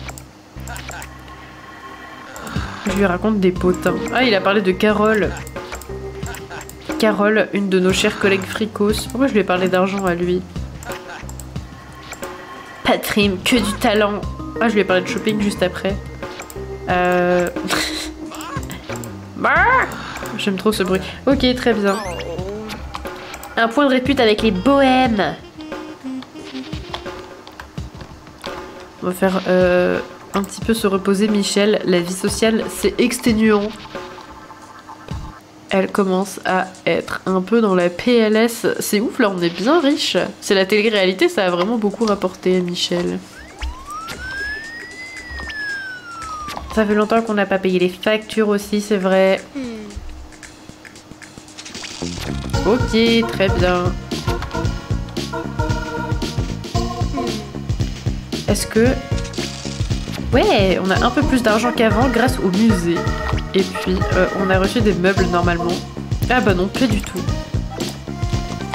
Je lui raconte des potins. Ah, il a parlé de Carole. Carole, une de nos chers collègues fricos. Pourquoi je lui ai parlé d'argent à lui? Pas de rime, que du talent. Ah, je lui ai parlé de shopping juste après. J'aime trop ce bruit. Ok, très bien. Un point de répute avec les bohèmes. On va faire un petit peu se reposer Michel. La vie sociale, c'est exténuant. Elle commence à être un peu dans la PLS. C'est ouf, là, on est bien riche. C'est la télé-réalité, ça a vraiment beaucoup rapporté à Michel. Ça fait longtemps qu'on n'a pas payé les factures aussi, c'est vrai. Ok, très bien. Est-ce que... Ouais, on a un peu plus d'argent qu'avant grâce au musée. Et puis, on a reçu des meubles normalement. Ah bah non, pas du tout.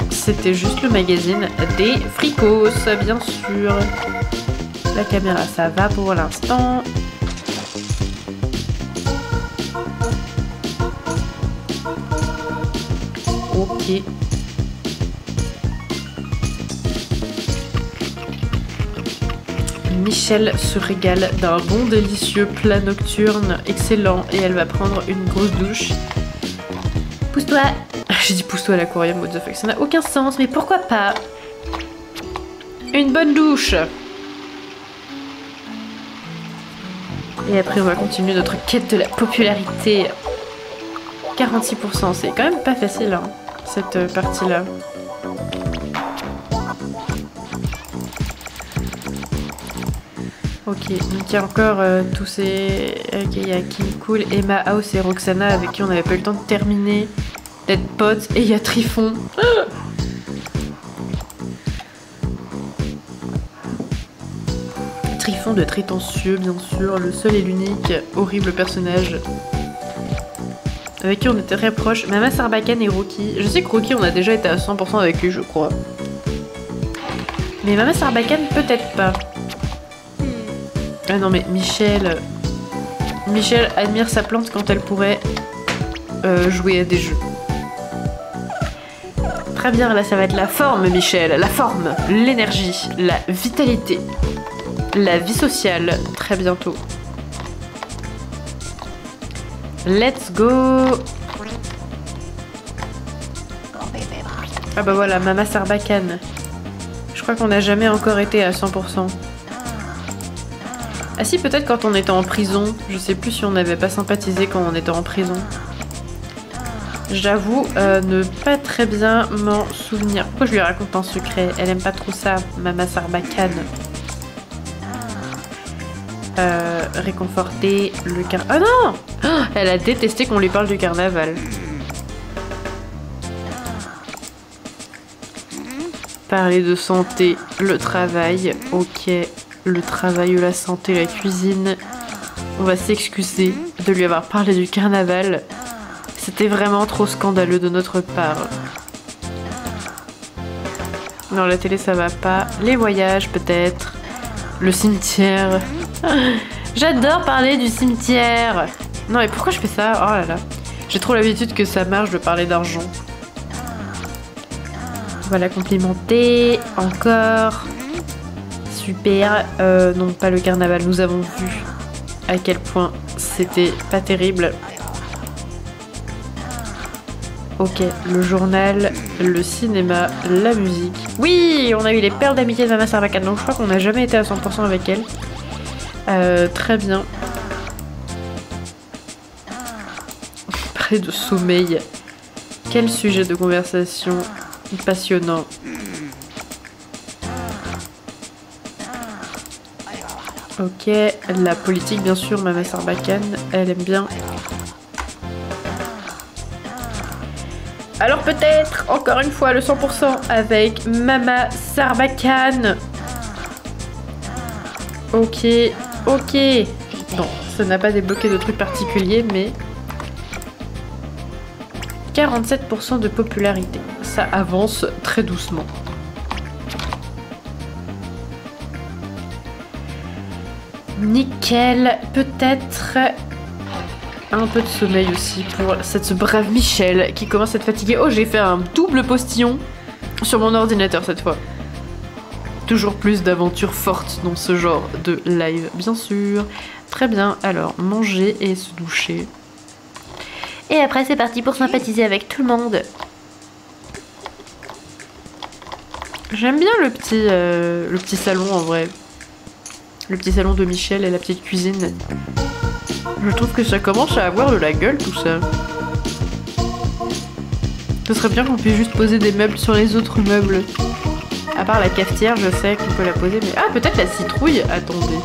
C'était juste le magazine des fricos, bien sûr. La caméra, ça va pour l'instant. Ok. Michel se régale d'un bon délicieux plat nocturne excellent et elle va prendre une grosse douche. Pousse-toi. J'ai dit pousse-toi à l'aquarium, what the fuck, ça n'a aucun sens, mais pourquoi pas? Une bonne douche. Et après, on va continuer notre quête de la popularité. 46%, c'est quand même pas facile, hein, cette partie-là. Ok, donc il y a encore tous ces... Ok, il y a Kim Cool, Emma House et Roxana avec qui on n'avait pas eu le temps de terminer, d'être potes. Et il y a Trifon. Trifon de Trétencieux, bien sûr, le seul et l'unique horrible personnage avec qui on était très proches. Mama Sarbacane et Rocky. Je sais que Rocky, on a déjà été à 100% avec lui, je crois. Mais Mama Sarbacane, peut-être pas. Ah non, mais Michel... Michel admire sa plante quand elle pourrait jouer à des jeux. Très bien, là, ça va être la forme, Michel. La forme, l'énergie, la vitalité, la vie sociale. Très bientôt. Let's go! Ah bah voilà, Mama Sarbacane. Je crois qu'on n'a jamais encore été à 100%. Ah si, peut-être quand on était en prison. Je sais plus si on n'avait pas sympathisé quand on était en prison. J'avoue ne pas très bien m'en souvenir. Pourquoi je lui raconte un secret? Elle aime pas trop ça, Mama Sarbacane. Réconforter le carnaval. Ah non! Oh, elle a détesté qu'on lui parle du carnaval. Parler de santé, le travail, ok. Le travail, la santé, la cuisine. On va s'excuser de lui avoir parlé du carnaval. C'était vraiment trop scandaleux de notre part. Non, la télé ça va pas. Les voyages peut-être. Le cimetière. J'adore parler du cimetière. Non mais pourquoi je fais ça? Oh là là. J'ai trop l'habitude que ça marche de parler d'argent. On va la complimenter. Encore. Super. Non, pas le carnaval. Nous avons vu à quel point c'était pas terrible. Ok, le journal, le cinéma, la musique. Oui, on a eu les perles d'amitié de Mama Sarbacane. Donc je crois qu'on n'a jamais été à 100% avec elle. Très bien. Parler de sommeil. Quel sujet de conversation passionnant. Ok, la politique bien sûr, Mama Sarbacane, elle aime bien. Alors peut-être, encore une fois, le 100% avec Mama Sarbacane. Ok, ok. Bon, ça n'a pas débloqué de trucs particuliers, mais... 47% de popularité. Ça avance très doucement. Nickel. Peut-être... un peu de sommeil aussi pour cette brave Michel qui commence à être fatiguée. Oh, j'ai fait un double postillon sur mon ordinateur cette fois. Toujours plus d'aventures fortes dans ce genre de live, bien sûr. Très bien, alors manger et se doucher. Et après c'est parti pour sympathiser avec tout le monde. J'aime bien le petit salon en vrai. Le petit salon de Michel et la petite cuisine. Je trouve que ça commence à avoir de la gueule tout ça. Ce serait bien qu'on puisse juste poser des meubles sur les autres meubles. À part la cafetière, je sais qu'on peut la poser, mais... Ah, peut-être la citrouille. Attendez.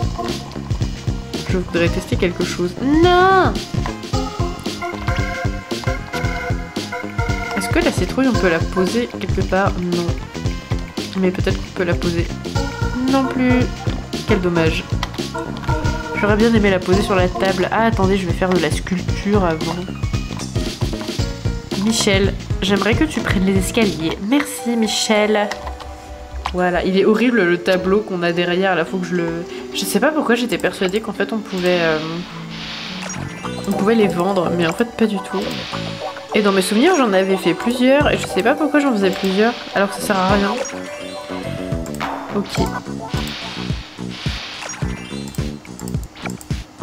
Je voudrais tester quelque chose. Non! Est-ce que la citrouille, on peut la poser quelque part? Non. Mais peut-être qu'on peut la poser. Non plus. Quel dommage. J'aurais bien aimé la poser sur la table. Ah, attendez, je vais faire de la sculpture avant. Michel, j'aimerais que tu prennes les escaliers. Merci, Michel. Voilà, il est horrible le tableau qu'on a derrière. Là, faut que je le... Je sais pas pourquoi j'étais persuadée qu'en fait on pouvait les vendre, mais en fait pas du tout. Et dans mes souvenirs, j'en avais fait plusieurs, et je sais pas pourquoi j'en faisais plusieurs, alors que ça sert à rien. Ok.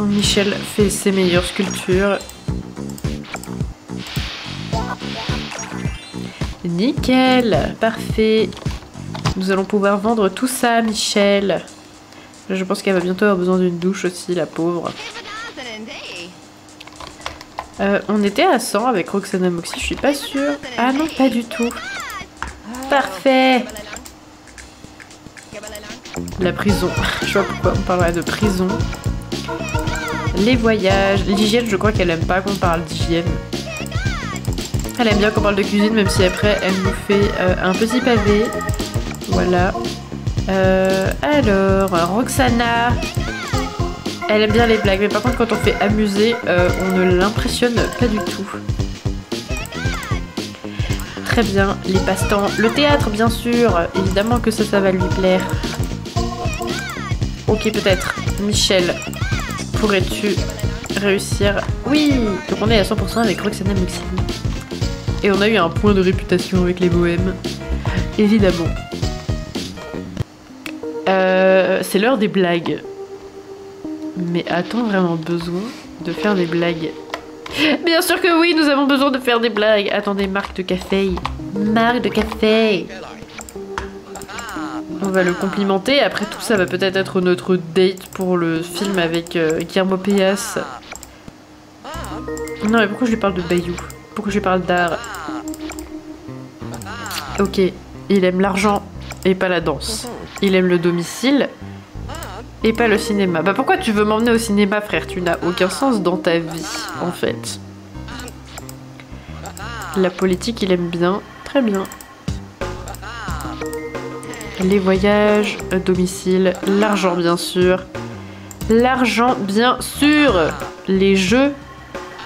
Michel fait ses meilleures sculptures. Nickel, parfait. Nous allons pouvoir vendre tout ça, Michel. Je pense qu'elle va bientôt avoir besoin d'une douche aussi, la pauvre. On était à 100 avec Roxana Moxie, je suis pas sûre. Ah non, pas du tout. Parfait. La prison. Je vois pourquoi on parlerait de prison. Les voyages. L'hygiène, je crois qu'elle aime pas qu'on parle d'hygiène. Elle aime bien qu'on parle de cuisine, même si après elle nous fait un petit pavé. Voilà. Alors, Roxana. Elle aime bien les blagues, mais par contre quand on fait amuser, on ne l'impressionne pas du tout. Très bien, les passe-temps. Le théâtre, bien sûr. Évidemment que ça va lui plaire. Ok, peut-être. Michel, pourrais-tu réussir? Oui. Donc on est à 100% avec Roxana Moxie. Et on a eu un point de réputation avec les bohèmes. Évidemment. C'est l'heure des blagues. Mais a-t-on vraiment besoin de faire des blagues? Bien sûr que oui, nous avons besoin de faire des blagues. Attendez, marque de café. Marque de café. On va le complimenter. Après tout, ça va peut-être être notre date pour le film avec Guillermo Payas. Non, mais pourquoi je lui parle de Bayou? Pourquoi je lui parle d'art? Ok, il aime l'argent et pas la danse. Il aime le domicile et pas le cinéma. Bah pourquoi tu veux m'emmener au cinéma, frère? Tu n'as aucun sens dans ta vie, en fait. La politique, il aime bien. Très bien. Les voyages, domicile, l'argent, bien sûr. L'argent, bien sûr. Les jeux,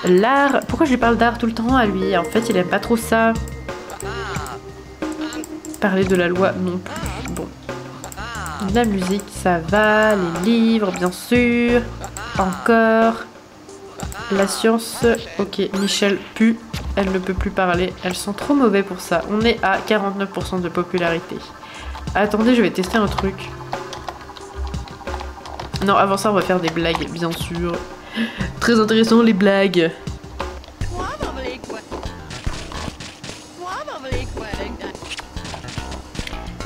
l'art. Pourquoi je lui parle d'art tout le temps à lui? En fait, il aime pas trop ça. Parler de la loi, non plus. Bon. La musique, ça va. Les livres, bien sûr. Encore. La science. Ok, Michel pue. Elle ne peut plus parler. Elles sont trop mauvais pour ça. On est à 49% de popularité. Attendez, je vais tester un truc. Non, avant ça, on va faire des blagues, bien sûr. Très intéressant, les blagues.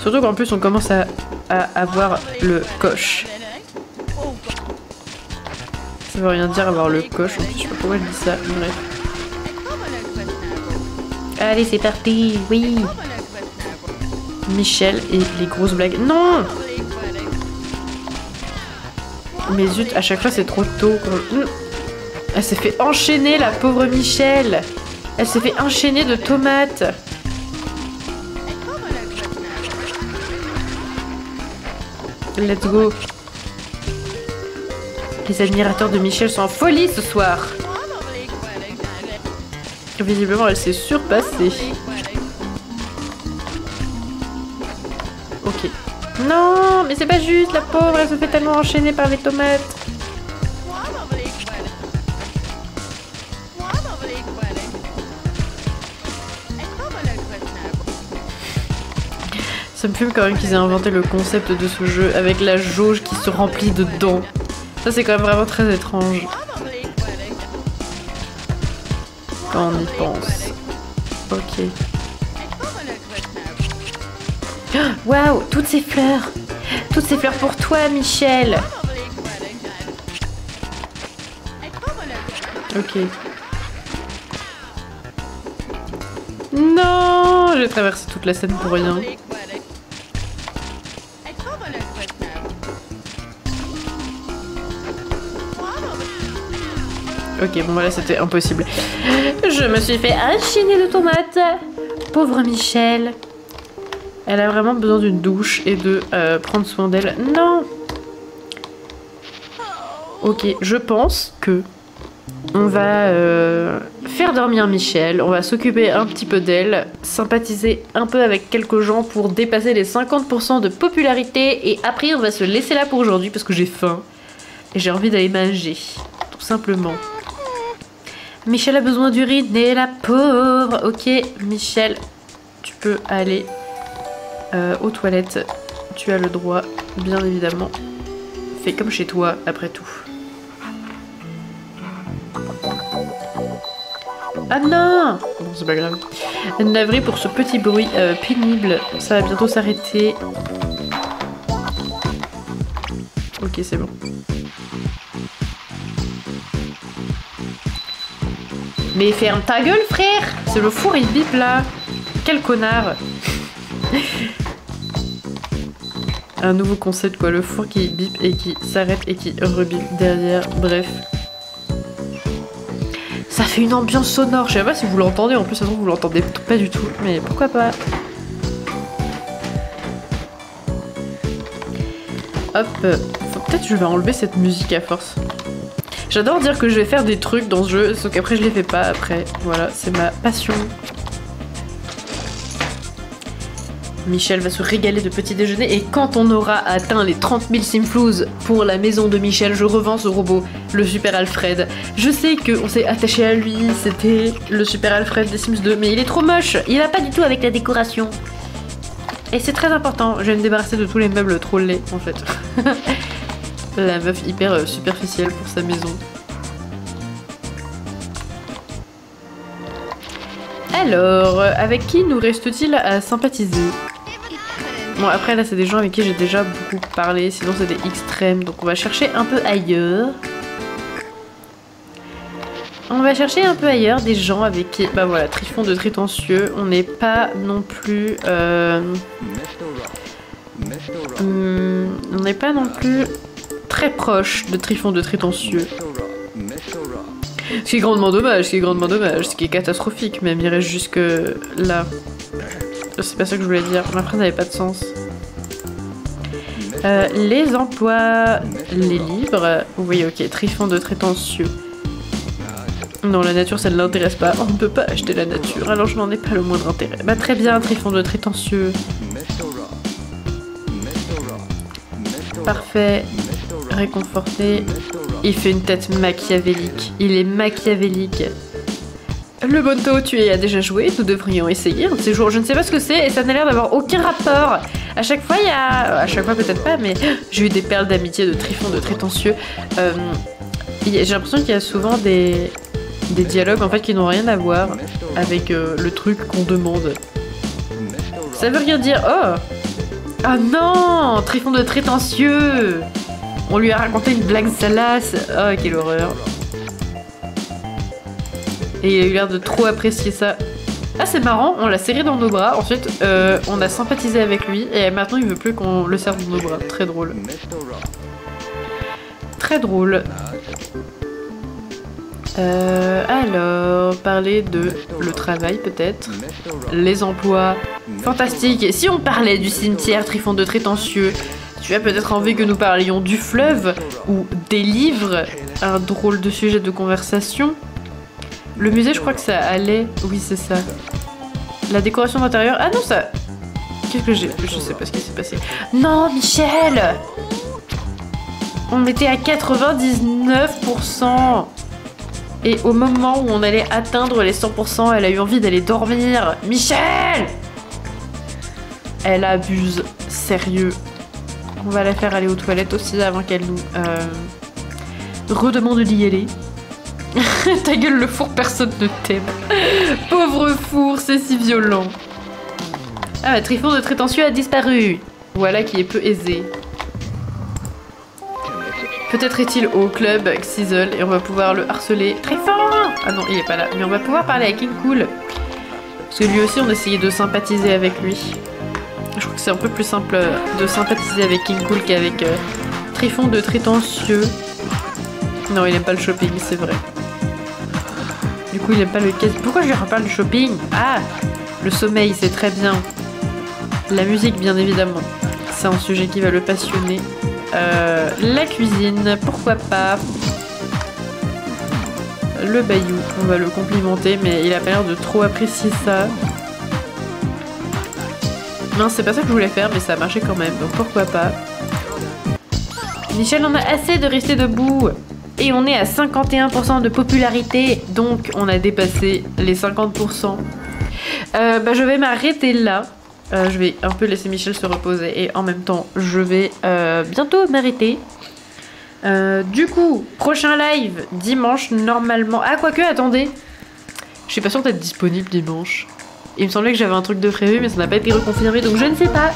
Surtout qu'en plus, on commence à avoir le coche. Ça veut rien dire avoir le coche. En plus, je sais pas pourquoi je dis ça. Bref. Allez, c'est parti. Oui. Michel et les grosses blagues. Non! Mais zut, à chaque fois, c'est trop tôt. Elle s'est fait enchaîner, la pauvre Michel. Elle s'est fait enchaîner de tomates. Let's go. Les admirateurs de Michel sont en folie ce soir. Visiblement, elle s'est surpassée. Ok. Non, mais c'est pas juste, la pauvre, elle se fait tellement enchaîner par les tomates. Ça me fume quand même qu'ils aient inventé le concept de ce jeu avec la jauge qui se remplit de dents. Ça, c'est quand même vraiment très étrange. Quand on y pense. Ok. Waouh, toutes ces fleurs. Toutes ces fleurs pour toi, Michel. Ok. Non, j'ai traversé toute la scène pour rien. Ok, bon voilà, c'était impossible. Je me suis fait enchaîner de tomates. Pauvre Michel. Elle a vraiment besoin d'une douche et de prendre soin d'elle. Non. Ok, je pense que on va faire dormir Michel. On va s'occuper un petit peu d'elle. Sympathiser un peu avec quelques gens pour dépasser les 50% de popularité. Et après, on va se laisser là pour aujourd'hui parce que j'ai faim. Et j'ai envie d'aller manger. Tout simplement. Michel a besoin d'urine et la pauvre. Ok, Michel, tu peux aller aux toilettes. Tu as le droit, bien évidemment. Fais comme chez toi, après tout. Ah non! Bon, c'est pas grave. Navré pour ce petit bruit pénible. Ça va bientôt s'arrêter. Ok, c'est bon. Mais ferme ta gueule, frère! C'est le four, il bip là! Quel connard! Un nouveau concept, quoi. Le four qui bip et qui s'arrête et qui rebip derrière. Bref. Ça fait une ambiance sonore. Je sais pas si vous l'entendez. En plus, ça se trouve, vous l'entendez pas du tout. Mais pourquoi pas? Hop. Peut-être que je vais enlever cette musique à force. J'adore dire que je vais faire des trucs dans ce jeu, sauf qu'après je les fais pas après. Voilà, c'est ma passion. Michel va se régaler de petit déjeuner et quand on aura atteint les 30 000 simflouz pour la maison de Michel, je revends ce robot, le Super Alfred. Je sais qu'on s'est attaché à lui, c'était le Super Alfred des Sims 2, mais il est trop moche, il va pas du tout avec la décoration. Et c'est très important, je vais me débarrasser de tous les meubles trop laids en fait. La meuf hyper superficielle pour sa maison. Alors, avec qui nous reste-t-il à sympathiser? Bon, après là c'est des gens avec qui j'ai déjà beaucoup parlé, sinon c'est des extrêmes, donc on va chercher un peu ailleurs. On va chercher un peu ailleurs des gens avec qui... Bah voilà, Trifon de Trétentieux, on n'est pas non plus... on n'est pas non plus très proche de Trifon de Trétentieux. Ce qui est grandement dommage, ce qui est catastrophique, même il reste jusque là. C'est pas ça que je voulais dire, ma phrase n'avait pas de sens. Les emplois, les livres, oui ok, Trifon de Trétentieux. Non, la nature ça ne l'intéresse pas, on ne peut pas acheter la nature, alors je n'en ai pas le moindre intérêt. Bah très bien, Trifon de Trétentieux. Parfait, réconforté. Il fait une tête machiavélique, il est machiavélique. Le Bonto, tu y as déjà joué, nous devrions essayer un de ces jours. Je ne sais pas ce que c'est et ça n'a l'air d'avoir aucun rapport. À chaque fois, il y a... À chaque fois, peut-être pas, mais j'ai eu des perles d'amitié de Trifon de Trétentieux. J'ai l'impression qu'il y a souvent des dialogues en fait qui n'ont rien à voir avec le truc qu'on demande. Ça veut rien dire. Oh! Ah non! Trifon de Trétentieux! On lui a raconté une blague salace. Oh, quelle horreur. Et il a eu l'air de trop apprécier ça. Ah, c'est marrant, on l'a serré dans nos bras. Ensuite, on a sympathisé avec lui. Et maintenant, il veut plus qu'on le serre dans nos bras. Très drôle. Très drôle. Alors, parler de le travail, peut-être. Les emplois. Fantastique. Et si on parlait du cimetière Trifon de Trétentieux, tu as peut-être envie que nous parlions du fleuve ou des livres. Un drôle de sujet de conversation. Le musée, je crois que ça allait. Oui, c'est ça. La décoration d'intérieur. Ah non, ça... Qu'est-ce que j'ai... Je sais pas ce qui s'est passé. Non, Michel! On était à 99%. Et au moment où on allait atteindre les 100%, elle a eu envie d'aller dormir. Michel! Elle abuse. Sérieux. On va la faire aller aux toilettes aussi avant qu'elle nous redemande d'y aller. Ta gueule, le four, personne ne t'aime. Pauvre four, c'est si violent. Ah, bah, Trifon de Trétentieux a disparu. Voilà qui est peu aisé. Peut-être est-il au club Xizzle et on va pouvoir le harceler. Trifon! Ah non, il est pas là. Mais on va pouvoir parler à King Cool. Parce que lui aussi, on essayait de sympathiser avec lui. Je trouve que c'est un peu plus simple de sympathiser avec King Cool qu'avec Trifon de Trétentieux. Non, il aime pas le shopping, c'est vrai. Du coup, il aime pas le caisse. Pourquoi je lui reparle du shopping? Ah! Le sommeil, c'est très bien. La musique, bien évidemment. C'est un sujet qui va le passionner. La cuisine, pourquoi pas. Le bayou, on va le complimenter, mais il a pas l'air de trop apprécier ça. Non, c'est pas ça que je voulais faire, mais ça a marché quand même, donc pourquoi pas. Michel en a assez de rester debout. Et on est à 51% de popularité, donc on a dépassé les 50%. Bah, je vais m'arrêter là. Je vais un peu laisser Michel se reposer et en même temps, je vais bientôt m'arrêter. Du coup, prochain live, dimanche, normalement... Ah, quoique, attendez. Je suis pas sûre d'être disponible dimanche. Il me semblait que j'avais un truc de prévu, mais ça n'a pas été reconfirmé, donc je ne sais pas.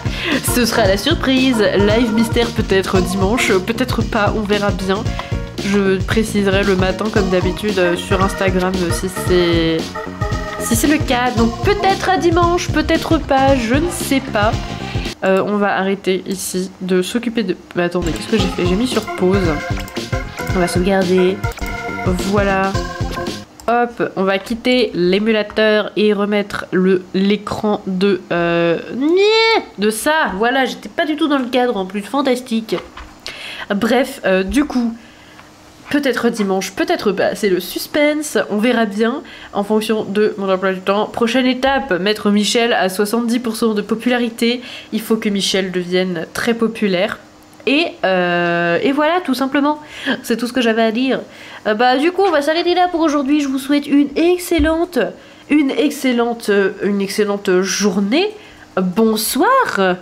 Ce sera la surprise. Live mystère peut-être dimanche, peut-être pas, on verra bien. Je préciserai le matin comme d'habitude sur Instagram si c'est le cas. Donc peut-être à dimanche, peut-être pas, je ne sais pas. On va arrêter ici de s'occuper de... Mais attendez, qu'est-ce que j'ai fait? J'ai mis sur pause. On va sauvegarder. Voilà. Hop, on va quitter l'émulateur et remettre l'écran de ça. Voilà, j'étais pas du tout dans le cadre en plus, fantastique. Bref, du coup, peut-être dimanche, peut-être pas, c'est le suspense, on verra bien en fonction de mon emploi du temps. Prochaine étape, mettre Michel à 70% de popularité. Il faut que Michel devienne très populaire. Et voilà, tout simplement. C'est tout ce que j'avais à dire. Du coup, on va s'arrêter là pour aujourd'hui. Je vous souhaite une excellente journée. Bonsoir.